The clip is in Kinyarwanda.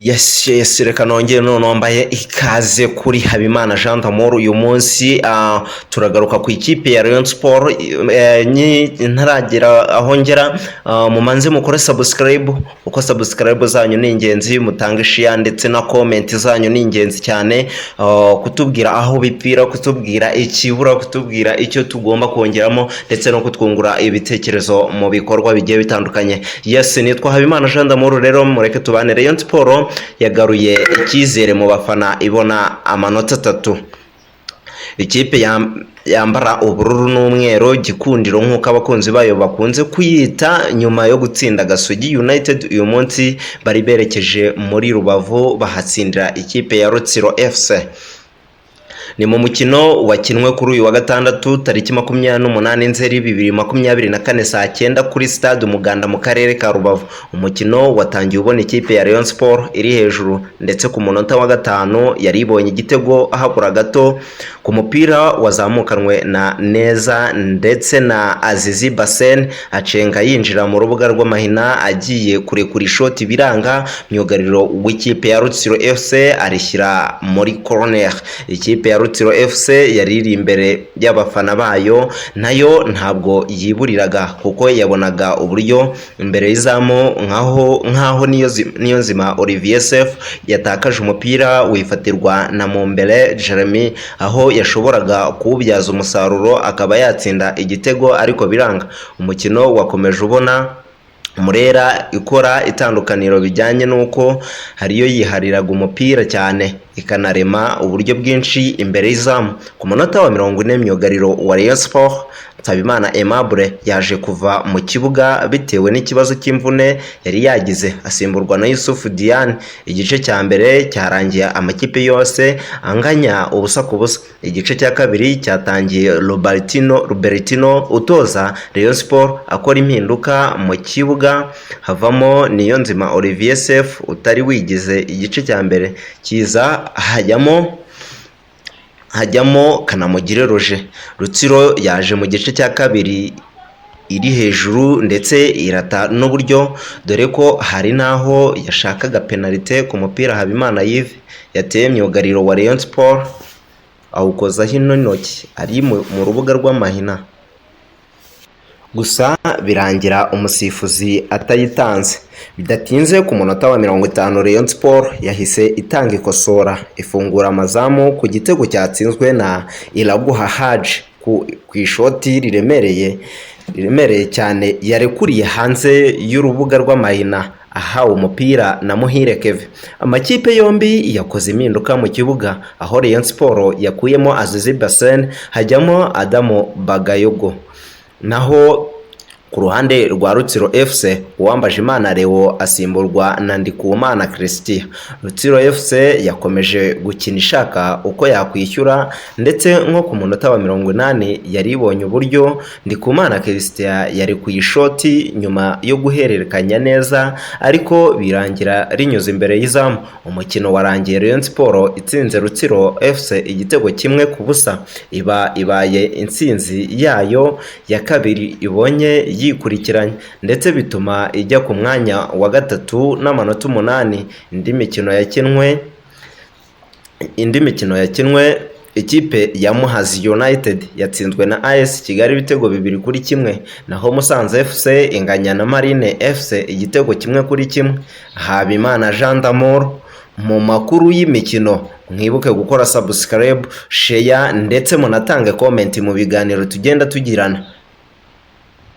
Yes, reka nongere none wambaye ikaze kuri Habimana Jean d'Amour. Uyu munsi turagaruka ku ikipe ya Rayon Sport. Ntaragera aho ngera, mumanze mukore subscribe, uko subscribe zanyu ni ingenzi, mutange share ndetse na comment zanyu ni ingenzi cyane, kutubwira aho bipfira, kutubwira ikibura, kutubwira icyo tugomba kongeramo ndetse no kutwungura ibitekerezo mu bikorwa bigiye bitandukanye. Yes, nitwa Habimana Jean d'Amour. Rero mureke tubane. Rayon Sport yagaruye icyizere mu bafana, ibona amanota 3. Ikipe yambara ubururu n'umweru gikundiro nk'uko abakunzi bayo bakunze kuyita, nyuma yo gutsinda Gasogi United uyu munsi bari berekeje muri Rubavu bahatsindira ikipe ya Rutsiro FC. Ni mu mukino wakinwe kuri uyu wa gatandatu tariki 28 Nzeri 2024 saa 9 kuri stade Umuganda mu karere ka Rubavu. Umukino watangiye ubona ikipe ya Rayon Sport iri hejuru, ndetse ku munota wa 5 yari ibonye igitego habura gato ku mupira wazamukanwe na Neza ndetse na Azizi Basen acenga yinjira mu rubuga rw'amahina agiye kurekura ishoti biranga. Myugariro w'ikipe ya Rutsiro FC arishyira muri corner. Ikipe ya Rutsiro FC yariri imbere y'abafana bayo, nayo ntabwo yiburiraga kuko yabonaga uburyo imbere y'izamu nkaho niyo nzima Olivier Seff yatakaje umupira wifatirwa na Mumbele Jeremy, aho yashoboraga kuwubyaza umusaruro akaba yatsinda igitego ariko biranga. Umukino wakomeje ubona Murera ikora itandukaniro bijyanye nuko hariyo yihariraga umupira cyane ikanarema uburyo bwinshi imbere y'izamu. Ku munota wa 40 myugariro wa Rayon Sport Nsabimana Aimable yaje kuva mu kibuga bitewe n'ikibazo cy'imvune yari yagize, asimburwa na Yusuf Diane. Igice cya mbere cyarangiye amakipe yose anganya ubusa ku busa. Igice cya kabiri cyatangiye Robertino utoza Rayon Sport akora impinduka mu kibuga, havamo Niyonzima Olivier Seff utari wigize igice cya mbere kiza hajyamo Kanamugire Roger. Rutsiro yaje mu gice cya kabiri iri hejuru ndetse irata n'uburyo, dore ko hari naho yashakaga penalite ku mupira Habimana Yves yateye myugariro wa Rayon Sport awukoza hino intoki ari mu rubuga rw'amahina, gusa birangira umusifuzi atayitanze. Bidatinze ku munota wa 50 Rayon Sport yahise itanga ikosora, ifungura amazamu ku gitego cyatsinzwe na Iraguha Haji ku ishoti riremereye cyane yarekuriye hanze y'urubuga rw'amahina, ahawe umupira na Muhire Kevin. Amakipe yombi yakoze impinduka mu kibuga, aho Rayon Sport yakuyemo Azizi Basen hajyamo Adamu Bagayogo, naho ku ruhande rwa Rutsiro FC Uwambajimana Leo asimburwa na Ndikumana Christian. Rutsiro FC yakomeje gukina ishaka uko yakwishyura, ndetse nko ku munota wa 80 yari ibonye uburyo Ndikumana Christian yari ku ishoti nyuma yo guhererekanya neza, ariko birangira rinyuze imbere y'izamu. Umukino warangiye Rayon Sport itsinze Rutsiro FC igitego 1-0. Ibaye intsinzi yayo ya kabiri ibonye yikurikiranye, ndetse bituma ijya ku mwanya wa 3 n'amanota 8. Indi mikino yakinwe ikipe ya Muhazi United yatsinzwe na AS Kigali ibitego 2-1, naho Musanze FC inganya na Marine FC igitego 1-1. Habimana Jean d'Amour mu makuru y'imikino. Mwibuke gukora subscribe, share ndetse munatange comment mu biganiro tugenda tugirana.